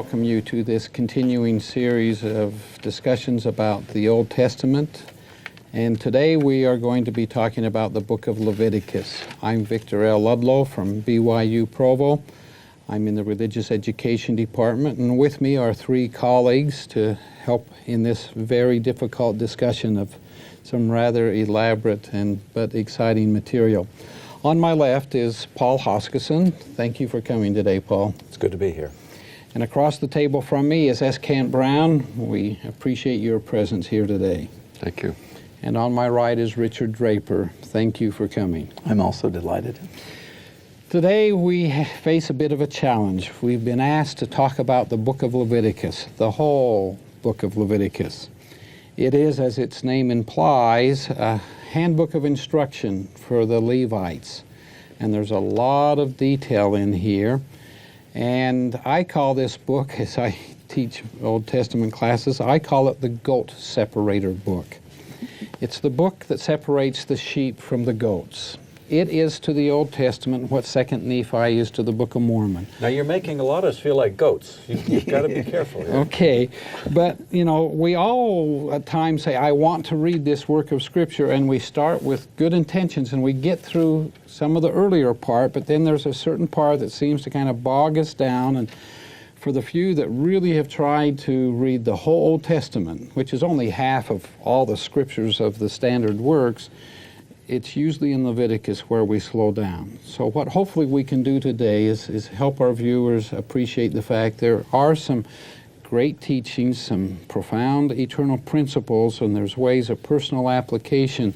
welcome you to this continuing series of discussions about the Old Testament. And today we are going to be talking about the Book of Leviticus. I'm Victor L. Ludlow from BYU Provo. I'm in the Religious Education Department, and with me are three colleagues to help in this very difficult discussion of some rather elaborate but exciting material. On my left is Paul Hoskisson. Thank you for coming today, Paul. It's good to be here. And across the table from me is S. Kent Brown. We appreciate your presence here today. Thank you. And on my right is Richard Draper. Thank you for coming. I'm also delighted. Today we face a bit of a challenge. We've been asked to talk about the Book of Leviticus, the whole Book of Leviticus. It is, as its name implies, a handbook of instruction for the Levites. And there's a lot of detail in here. And I call this book, as I teach Old Testament classes, I call it the goat separator book. It's the book that separates the sheep from the goats. It is to the Old Testament what 2nd Nephi is to the Book of Mormon. Now you're making a lot of us feel like goats. You've got to be careful here. Okay, but you know, we all at times say, I want to read this work of Scripture, and we start with good intentions and we get through some of the earlier part, but then there's a certain part that seems to kind of bog us down. And for the few that really have tried to read the whole Old Testament, which is only half of all the scriptures of the standard works, it's usually in Leviticus where we slow down. So what hopefully we can do today is help our viewers appreciate the fact there are some great teachings, some profound eternal principles, and there's ways of personal application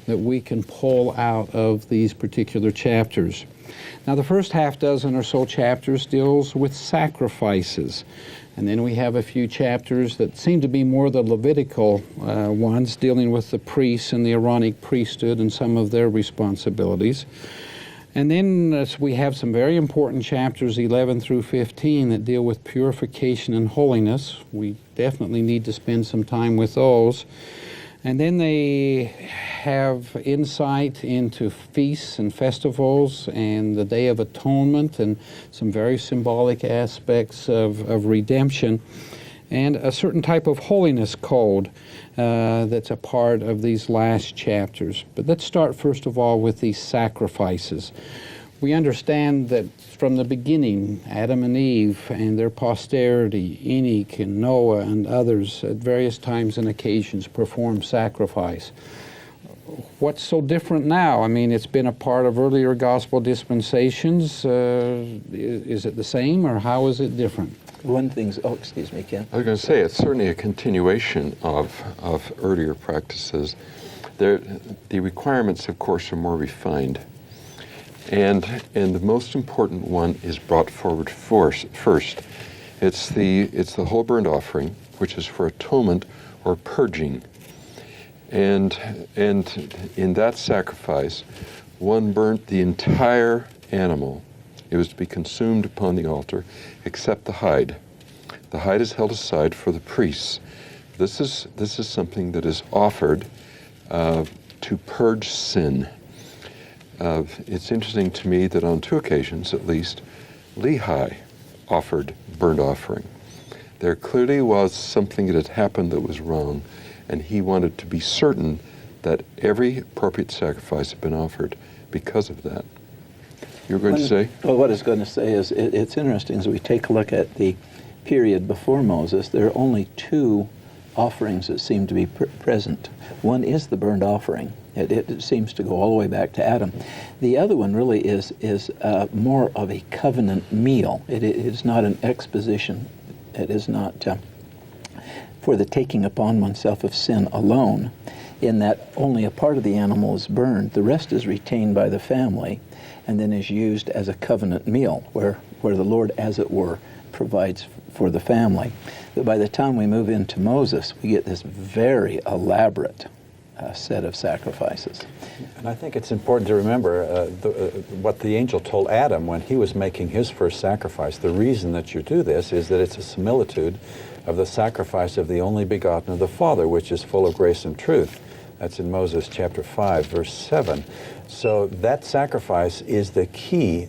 that we can pull out of these particular chapters. Now the first half dozen or so chapters deals with sacrifices. And then we have a few chapters that seem to be more the Levitical ones, dealing with the priests and the Aaronic priesthood and some of their responsibilities. And then we have some very important chapters, 11 through 15, that deal with purification and holiness. We definitely need to spend some time with those. And then they have insight into feasts and festivals and the Day of Atonement and some very symbolic aspects of redemption and a certain type of holiness code that's a part of these last chapters. But let's start first of all with these sacrifices. We understand that from the beginning, Adam and Eve and their posterity, Enoch and Noah and others at various times and occasions performed sacrifice. What's so different now? I mean, it's been a part of earlier gospel dispensations. Is it the same, or how is it different? One thing's, excuse me, Ken. I was going to say, it's certainly a continuation of earlier practices. The requirements, of course, are more refined. And the most important one is brought forward first. It's the whole burnt offering, which is for atonement or purging. And in that sacrifice, one burnt the entire animal. It was to be consumed upon the altar, except the hide. The hide is held aside for the priests. This is something that is offered to purge sin. It's interesting to me that on 2 occasions, at least, Lehi offered burnt offering. There clearly was something that had happened that was wrong, and he wanted to be certain that every appropriate sacrifice had been offered because of that. You were going to say? Well, what I was going to say is it's interesting as we take a look at the period before Moses, there are only 2 offerings that seem to be present. One is the burnt offering. It seems to go all the way back to Adam. The other one really is more of a covenant meal. It is not an exposition. It is not for the taking upon oneself of sin alone, in that only a part of the animal is burned. The rest is retained by the family and then is used as a covenant meal where the Lord, as it were, provides for the family. But by the time we move into Moses, we get this very elaborate set of sacrifices. And I think it's important to remember what the angel told Adam when he was making his first sacrifice. The reason that you do this is that it's a similitude of the sacrifice of the only begotten of the Father, which is full of grace and truth. That's in Moses chapter 5, verse 7. So that sacrifice is the key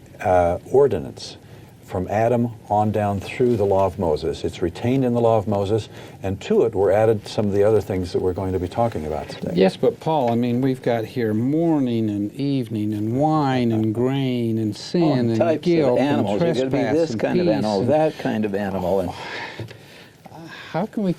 ordinance from Adam on down through the law of Moses. It's retained in the law of Moses, and to it were added some of the other things that we're going to be talking about today. Yes, but Paul, I mean, we've got here morning and evening and wine and grain and sin and types guilt of animals. and You're going to be trespass this and kind of peace animal, and- that kind of animal, and How can we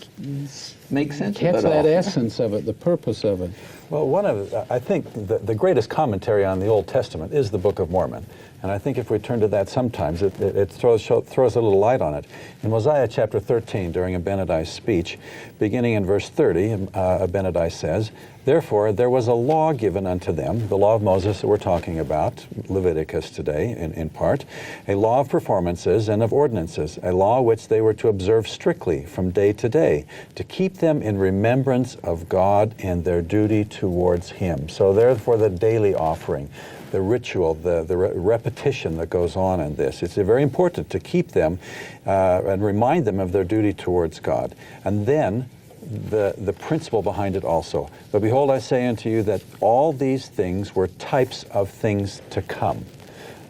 make sense catch of it all. that essence of it, the purpose of it? Well, I think the greatest commentary on the Old Testament is the Book of Mormon. And I think if we turn to that sometimes, it throws a little light on it. In Mosiah chapter 13, during Abinadi's speech, beginning in verse 30, Abinadi says, "Therefore there was a law given unto them," the law of Moses that we're talking about, Leviticus today in part, "a law of performances and of ordinances, a law which they were to observe strictly from day to day, to keep them in remembrance of God and their duty towards Him." So therefore the daily offering, the ritual, the repetition that goes on in this. It's very important to keep them and remind them of their duty towards God. And then the principle behind it also. "But behold, I say unto you that all these things were types of things to come."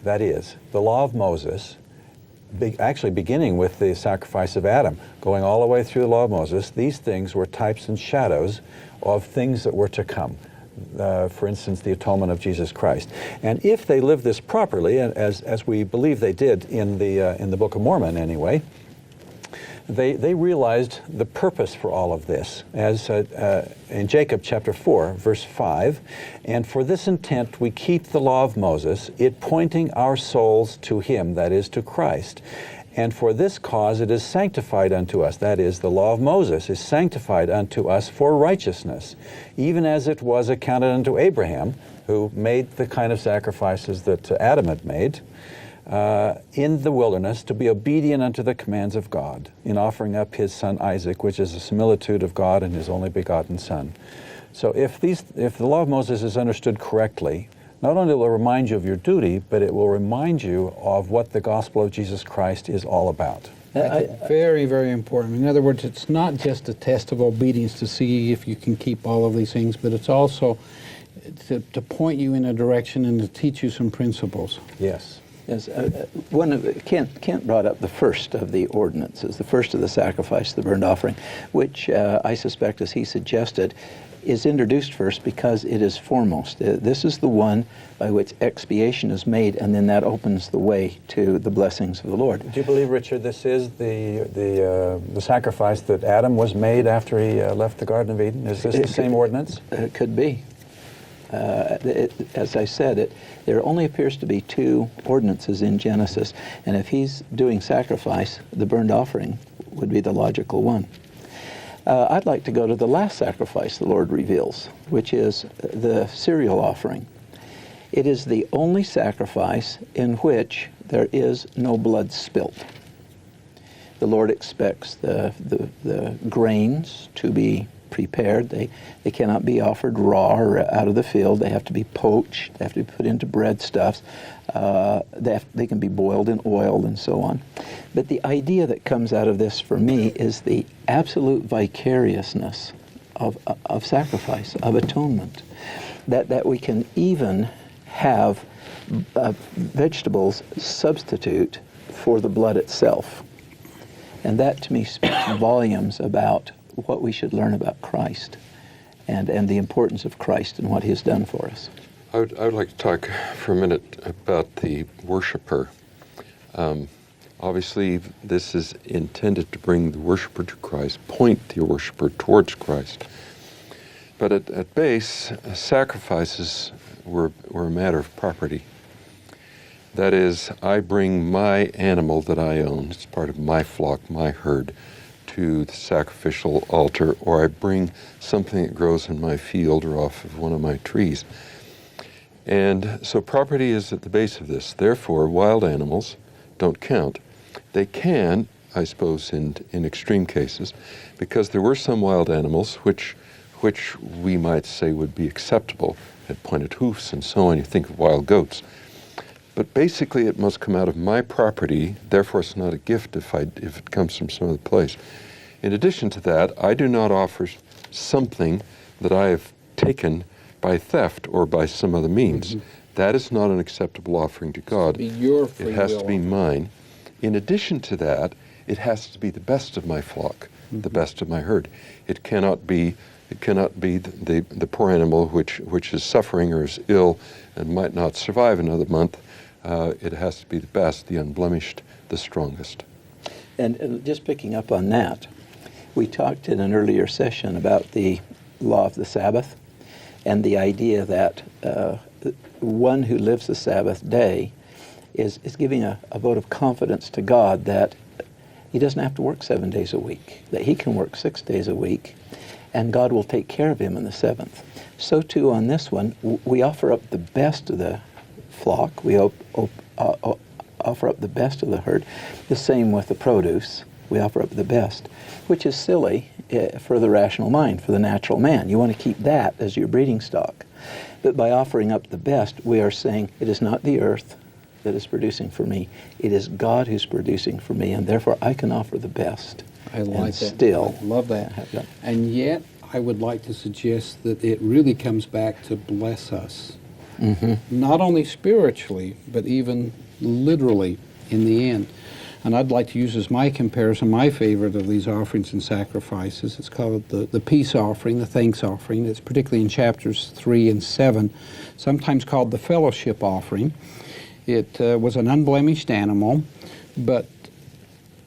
That is, the law of Moses, actually beginning with the sacrifice of Adam, going all the way through the law of Moses, these things were types and shadows of things that were to come. For instance, the atonement of Jesus Christ. And if they live this properly, as we believe they did in the Book of Mormon anyway, they realized the purpose for all of this, as in Jacob chapter 4, verse 5, "And for this intent we keep the law of Moses, it pointing our souls to Him," that is, to Christ. "And for this cause it is sanctified unto us," that is, the law of Moses is sanctified unto us for righteousness, even as it was accounted unto Abraham, who made the kind of sacrifices that Adam had made in the wilderness, to be obedient unto the commands of God, in offering up his son Isaac, which is a similitude of God and His only begotten Son. So if the law of Moses is understood correctly, not only will it remind you of your duty, but it will remind you of what the gospel of Jesus Christ is all about. Very, very important. In other words, it's not just a test of obedience to see if you can keep all of these things, but it's also to point you in a direction and to teach you some principles. Yes. Yes, Kent brought up the first of the ordinances, the first of the sacrifice, the burnt offering, which I suspect, as he suggested, is introduced first because it is foremost. This is the one by which expiation is made, and then that opens the way to the blessings of the Lord. Do you believe, Richard, this is the sacrifice that Adam was made after he left the Garden of Eden? Is this the same ordinance? It could be. As I said, there only appears to be two ordinances in Genesis, and if he's doing sacrifice, the burnt offering would be the logical one. I'd like to go to the last sacrifice the Lord reveals, which is the cereal offering. It is the only sacrifice in which there is no blood spilt. The Lord expects the grains to be prepared. They cannot be offered raw or out of the field. They have to be poached. They have to be put into breadstuffs. They can be boiled in oil and so on. But the idea that comes out of this for me is the absolute vicariousness of sacrifice, of atonement. That we can even have vegetables substitute for the blood itself. And that to me speaks volumes about what we should learn about Christ and the importance of Christ and what He has done for us. I would like to talk for a minute about the worshiper. Obviously, this is intended to bring the worshiper to Christ, point the worshiper towards Christ. But at base, sacrifices were a matter of property. That is, I bring my animal that I own, it's part of my flock, my herd, to the sacrificial altar, or I bring something that grows in my field or off of one of my trees. And so property is at the base of this. Therefore, wild animals don't count. They can, I suppose, in extreme cases, because there were some wild animals which we might say would be acceptable, had pointed hoofs and so on. You think of wild goats. But basically it must come out of my property, therefore it's not a gift if it comes from some other place. In addition to that, I do not offer something that I have taken by theft or by some other means. Mm-hmm. That is not an acceptable offering to God. It has to be your free will. It has to be mine. In addition to that, it has to be the best of my flock, the best of my herd. It cannot be the poor animal which is suffering or is ill and might not survive another month. It has to be the best, the unblemished, the strongest. And just picking up on that, we talked in an earlier session about the law of the Sabbath and the idea that one who lives the Sabbath day is giving a vote of confidence to God that he doesn't have to work 7 days a week, that he can work 6 days a week, and God will take care of him in the seventh. So too on this one, we offer up the best of the flock. We offer up the best of the herd. The same with the produce. We offer up the best, which is silly for the rational mind, for the natural man. You want to keep that as your breeding stock. But by offering up the best, we are saying it is not the earth that is producing for me. It is God who's producing for me, and therefore I can offer the best. I like that. Still, I love that. And yet, I would like to suggest that it really comes back to bless us. Mm-hmm. Not only spiritually, but even literally in the end. And I'd like to use as my comparison, my favorite of these offerings and sacrifices. It's called the peace offering, the thanks offering. It's particularly in chapters 3 and 7, sometimes called the fellowship offering. It was an unblemished animal, but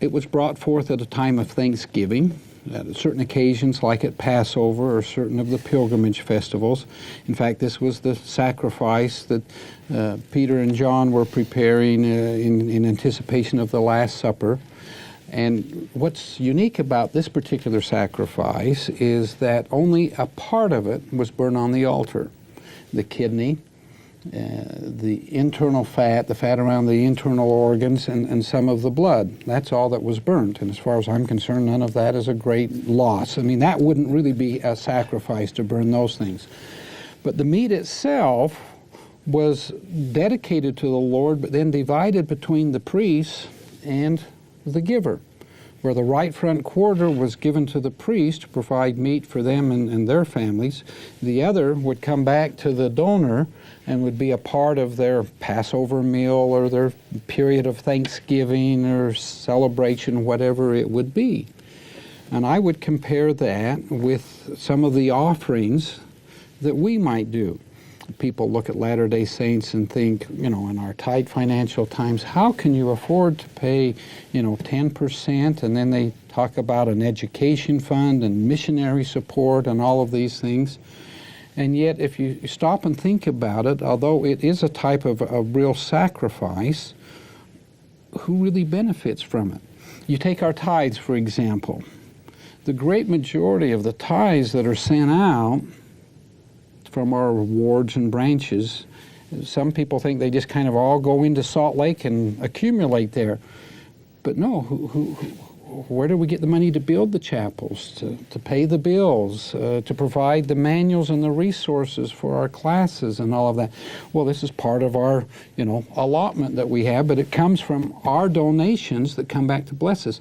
it was brought forth at a time of thanksgiving, at certain occasions like at Passover or certain of the pilgrimage festivals. In fact, this was the sacrifice that Peter and John were preparing in anticipation of the Last Supper. And what's unique about this particular sacrifice is that only a part of it was burned on the altar. The kidney, the internal fat, the fat around the internal organs, and some of the blood. That's all that was burnt. And as far as I'm concerned, none of that is a great loss. I mean, that wouldn't really be a sacrifice to burn those things. But the meat itself was dedicated to the Lord, but then divided between the priest and the giver, where the right front quarter was given to the priest to provide meat for them and their families. The other would come back to the donor and would be a part of their Passover meal or their period of Thanksgiving or celebration, whatever it would be. And I would compare that with some of the offerings that we might do. People look at Latter-day Saints and think, in our tight financial times, how can you afford to pay, 10%? And then they talk about an education fund and missionary support and all of these things. And yet, if you stop and think about it, although it is a type of a real sacrifice, who really benefits from it? You take our tithes, for example. The great majority of the tithes that are sent out from our wards and branches, some people think they just kind of all go into Salt Lake and accumulate there. But no, where do we get the money to build the chapels, to pay the bills, to provide the manuals and the resources for our classes and all of that? Well, this is part of our, allotment that we have, but it comes from our donations that come back to bless us.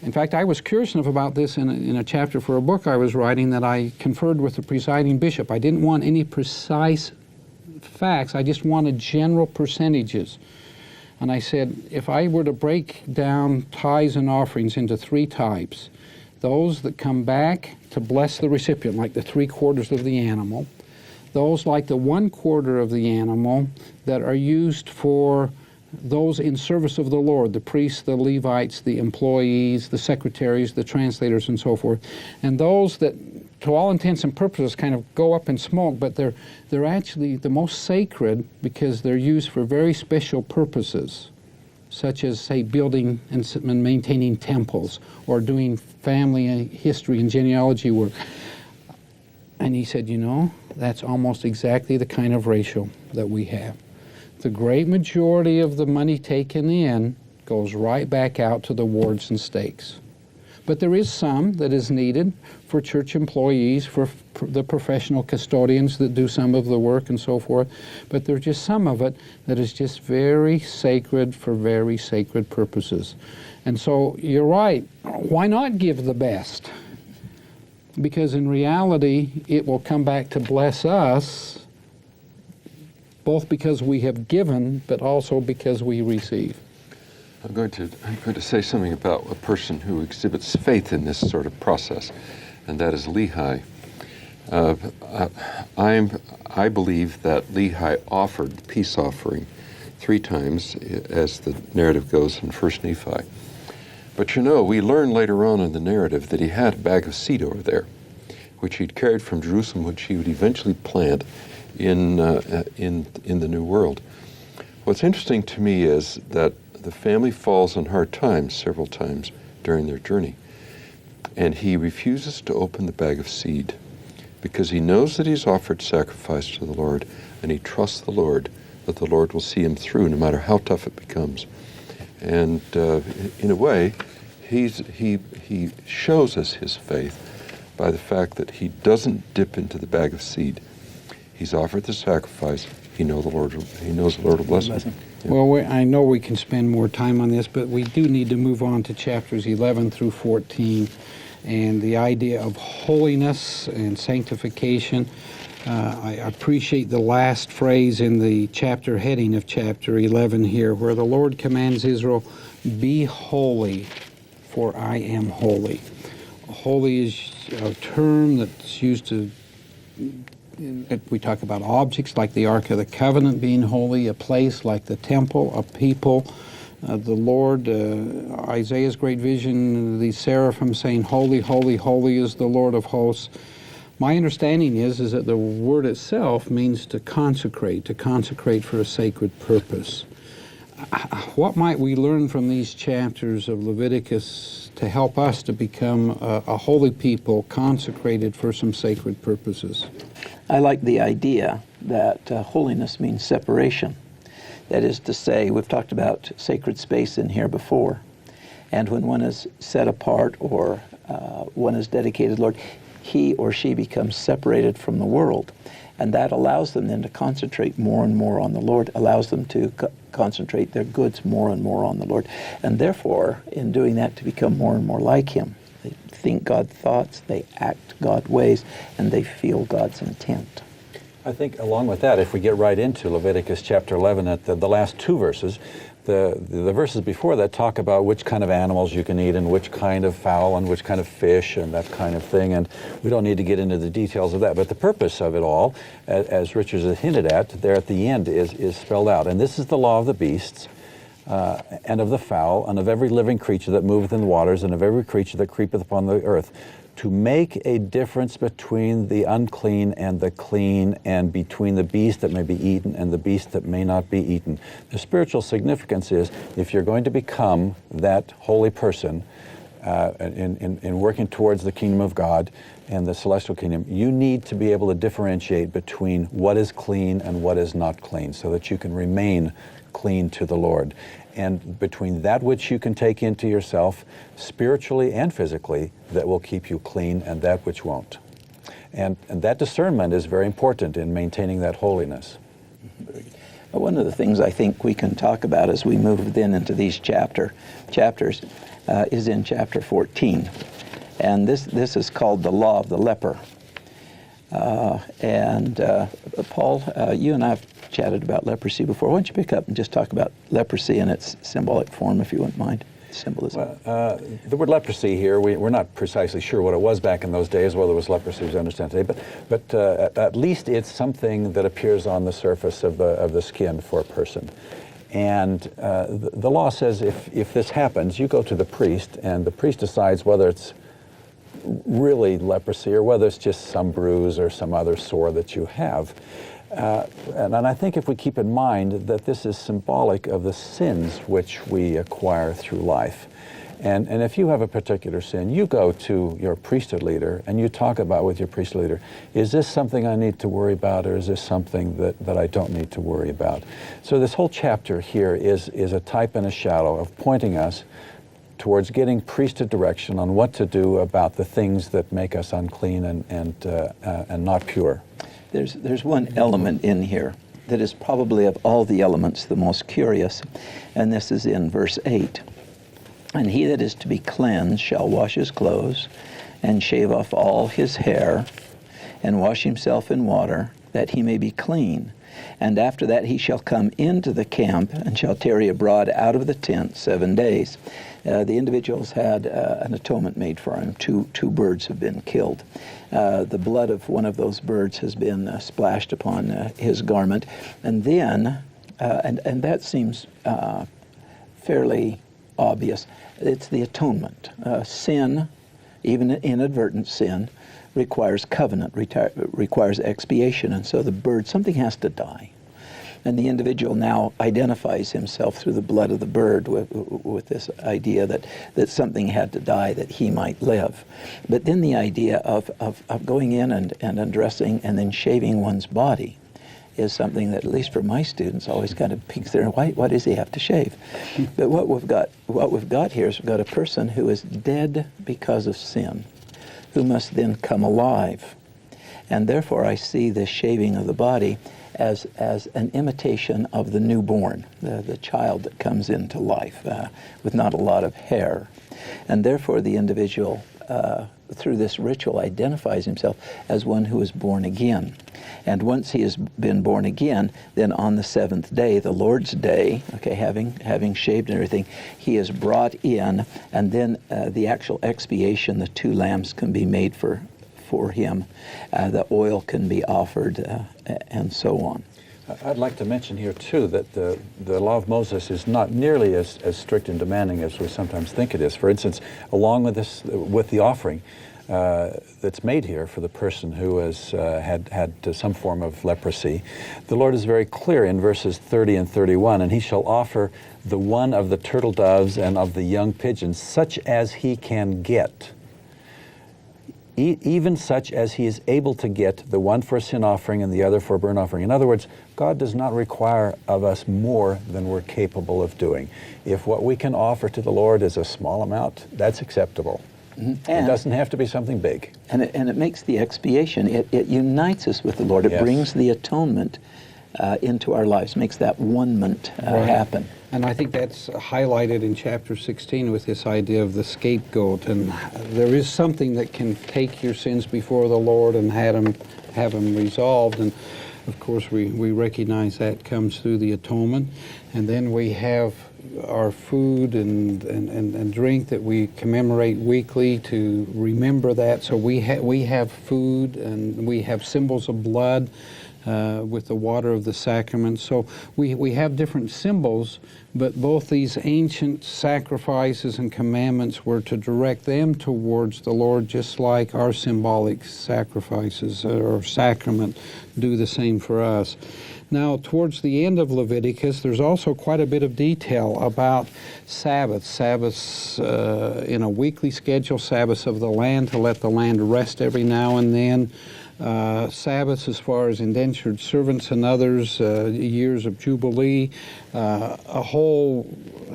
In fact, I was curious enough about this in a chapter for a book I was writing that I conferred with the presiding bishop. I didn't want any precise facts. I just wanted general percentages. And I said, if I were to break down tithes and offerings into 3 types, those that come back to bless the recipient, like the 3/4 of the animal, those like the 1/4 of the animal that are used for those in service of the Lord, the priests, the Levites, the employees, the secretaries, the translators, and so forth, and those that, to all intents and purposes, kind of go up in smoke, but they're actually the most sacred because they're used for very special purposes, such as, say, building and maintaining temples or doing family history and genealogy work. And he said, that's almost exactly the kind of ratio that we have. The great majority of the money taken in goes right back out to the wards and stakes. But there is some that is needed for church employees, for the professional custodians that do some of the work and so forth. But there's just some of it that is just very sacred for very sacred purposes. And so you're right. Why not give the best? Because in reality, it will come back to bless us, both because we have given, but also because we receive. I'm going to say something about a person who exhibits faith in this sort of process, and that is Lehi. I believe that Lehi offered the peace offering 3 times, as the narrative goes in 1 Nephi. But we learn later on in the narrative that he had a bag of seed over there, which he'd carried from Jerusalem, which he would eventually plant in the New World. What's interesting to me is that the family falls on hard times several times during their journey, and he refuses to open the bag of seed because he knows that he's offered sacrifice to the Lord, and he trusts the Lord that the Lord will see him through no matter how tough it becomes. And in a way, he shows us his faith by the fact that he doesn't dip into the bag of seed. He's offered the sacrifice. He knows the Lord will bless him. Yeah. Well, I know we can spend more time on this, but we do need to move on to chapters 11 through 14, and the idea of holiness and sanctification. I appreciate the last phrase in the chapter heading of chapter 11 here, where the Lord commands Israel, "Be holy, for I am holy." Holy is a term that's used to, we talk about objects like the Ark of the Covenant being holy, a place like the temple, a people. The Lord, Isaiah's great vision, the seraphim saying, "Holy, holy, holy is the Lord of hosts." My understanding is that the word itself means to consecrate for a sacred purpose. What might we learn from these chapters of Leviticus to help us to become a holy people, consecrated for some sacred purposes? I like the idea that holiness means separation. That is to say, we've talked about sacred space in here before. And when one is set apart or one is dedicated, Lord, he or she becomes separated from the world. And that allows them then to concentrate more and more on the Lord, allows them to concentrate their goods more and more on the Lord. And therefore, in doing that, to become more and more like him. They think God's thoughts, they act God's ways, and they feel God's intent. I think along with that, if we get right into Leviticus chapter 11, at the last 2 verses, the verses before that talk about which kind of animals you can eat and which kind of fowl and which kind of fish and that kind of thing. And we don't need to get into the details of that. But the purpose of it all, as Richard has hinted at, there at the end is spelled out. And this is the law of the beasts and of the fowl and of every living creature that moveth in the waters and of every creature that creepeth upon the earth, to make a difference between the unclean and the clean, and between the beast that may be eaten and the beast that may not be eaten. The spiritual significance is, if you're going to become that holy person in working towards the kingdom of God and the celestial kingdom, you need to be able to differentiate between what is clean and what is not clean, so that you can remain clean to the Lord. And between that which you can take into yourself, spiritually and physically, that will keep you clean, and that which won't. And that discernment is very important in maintaining that holiness. One of the things I think we can talk about as we move then into these chapters is in chapter 14. And this is called the law of the leper. Paul, you and I have chatted about leprosy before. Why don't you pick up and just talk about leprosy in its symbolic form, if you wouldn't mind? Symbolism. Well, the word leprosy here, we're not precisely sure what it was back in those days, whether it was leprosy as we understand today, but at least it's something that appears on the surface of the skin for a person. And the law says if this happens, you go to the priest, and the priest decides whether it's really leprosy or whether it's just some bruise or some other sore that you have. And I think if we keep in mind that this is symbolic of the sins which we acquire through life. And if you have a particular sin, you go to your priesthood leader and you talk about with your priesthood leader, is this something I need to worry about, or is this something that I don't need to worry about? So this whole chapter here is a type and a shadow of pointing us towards getting priesthood direction on what to do about the things that make us unclean and not pure. There's one element in here that is probably of all the elements the most curious, and this is in verse 8. And he that is to be cleansed shall wash his clothes, and shave off all his hair, and wash himself in water, that he may be clean. And after that he shall come into the camp and shall tarry abroad out of the tent 7 days. The individual's had an atonement made for him. Two birds have been killed. The blood of one of those birds has been splashed upon his garment. And then, and that seems fairly obvious, it's the atonement. Sin, even inadvertent sin, requires covenant, requires expiation, and so the bird, something has to die. And the individual now identifies himself through the blood of the bird with this idea that something had to die that he might live. But then the idea of going in and undressing and then shaving one's body is something that, at least for my students, always kind of piques their, why does he have to shave? But what we've got here is we've got a person who is dead because of sin, who must then come alive. And therefore I see the shaving of the body as an imitation of the newborn, the child that comes into life with not a lot of hair. And therefore the individual, through this ritual, identifies himself as one who is born again. And once he has been born again, then on the seventh day, the Lord's day, okay, having shaved and everything, he is brought in, and then the actual expiation, the 2 lambs can be made for him, the oil can be offered, and so on. I'd like to mention here too that the law of Moses is not nearly as strict and demanding as we sometimes think it is. For instance, along with this, with the offering that's made here for the person who has had some form of leprosy, the Lord is very clear in verses 30 and 31, and he shall offer the one of the turtle doves and of the young pigeons, such as he can get. Even such as he is able to get, the one for a sin offering and the other for a burnt offering. In other words, God does not require of us more than we're capable of doing. If what we can offer to the Lord is a small amount, that's acceptable. Mm-hmm. It doesn't have to be something big. And it makes the expiation, it unites us with the Lord. It brings the atonement into our lives, makes that one-ment happen. And I think that's highlighted in chapter 16 with this idea of the scapegoat. And there is something that can take your sins before the Lord and have them resolved. And of course, we recognize that comes through the atonement. And then we have our food and drink that we commemorate weekly to remember that. So we have food and we have symbols of blood with the water of the sacrament. So we have different symbols, but both these ancient sacrifices and commandments were to direct them towards the Lord, just like our symbolic sacrifices or sacrament do the same for us. Now, towards the end of Leviticus, there's also quite a bit of detail about Sabbaths in a weekly schedule, Sabbaths of the land, to let the land rest every now and then. Sabbaths as far as indentured servants and others, years of Jubilee, a whole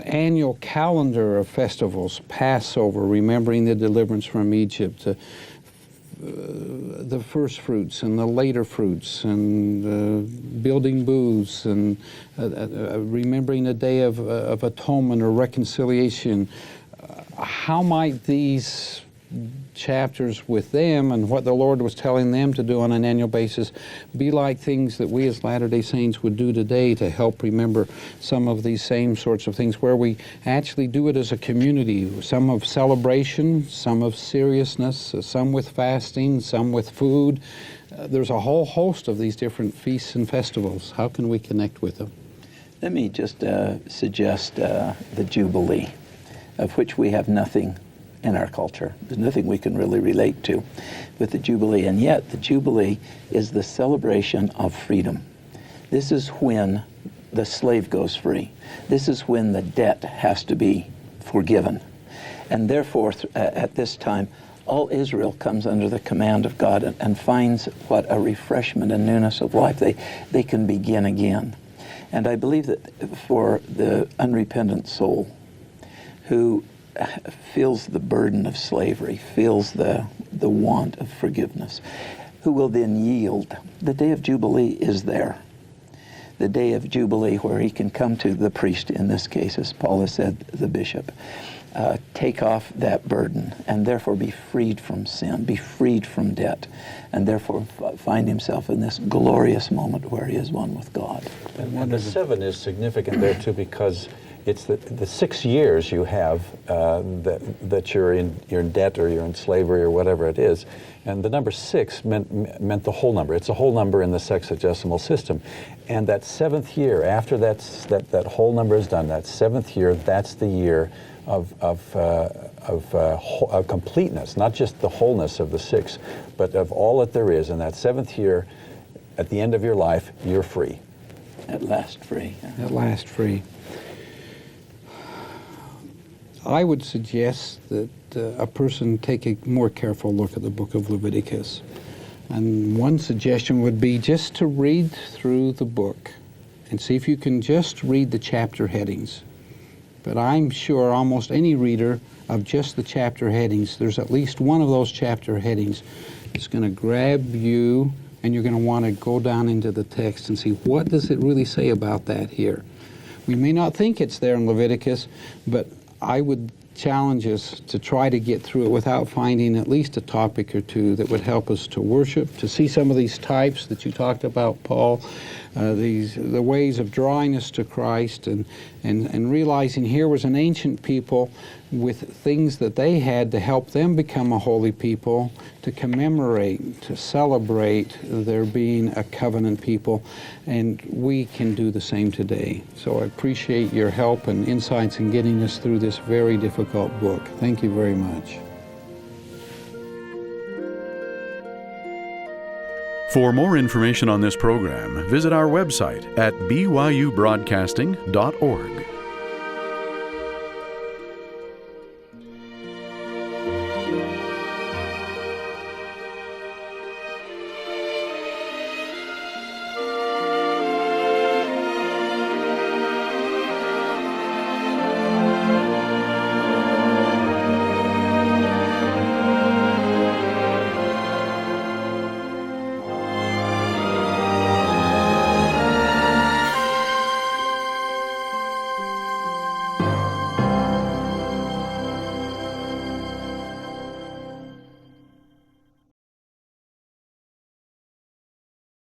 annual calendar of festivals, Passover, remembering the deliverance from Egypt, the first fruits and the later fruits, and building booths, and remembering a day of atonement or reconciliation. How might these chapters with them and what the Lord was telling them to do on an annual basis be like things that we as Latter-day Saints would do today to help remember some of these same sorts of things, where we actually do it as a community, some of celebration, some of seriousness, some with fasting, some with food. There's a whole host of these different feasts and festivals. How can we connect with them? Let me just suggest the Jubilee, of which we have nothing in our culture. There's nothing we can really relate to with the Jubilee, and yet the Jubilee is the celebration of freedom. This is when the slave goes free. This is when the debt has to be forgiven. And therefore, at this time, all Israel comes under the command of God and finds what a refreshment and newness of life. They can begin again. And I believe that for the unrepentant soul who feels the burden of slavery, feels the want of forgiveness, who will then yield, the day of Jubilee is there. The day of Jubilee where he can come to the priest, in this case, as Paul has said, the bishop, take off that burden and therefore be freed from sin, be freed from debt, and therefore find himself in this glorious moment where he is one with God. And the 7 is significant there too, because it's the 6 years you have that you're in debt or you're in slavery or whatever it is. And the number 6 meant the whole number. It's a whole number in the sexagesimal system. And that 7th year, after that whole number is done, that 7th year, that's the year of completeness, not just the wholeness of the 6, but of all that there is. In that 7th year, at the end of your life, you're free. At last free. At last free. I would suggest that a person take a more careful look at the book of Leviticus. And one suggestion would be just to read through the book and see if you can just read the chapter headings. But I'm sure almost any reader of just the chapter headings, there's at least one of those chapter headings that's going to grab you, and you're going to want to go down into the text and see, what does it really say about that here? We may not think it's there in Leviticus, but I would challenge us to try to get through it without finding at least a topic or two that would help us to worship, to see some of these types that you talked about, Paul, the ways of drawing us to Christ, and realizing here was an ancient people with things that they had to help them become a holy people, to commemorate, to celebrate their being a covenant people, and we can do the same today. So I appreciate your help and insights in getting us through this very difficult book. Thank you very much. For more information on this program, visit our website at byubroadcasting.org.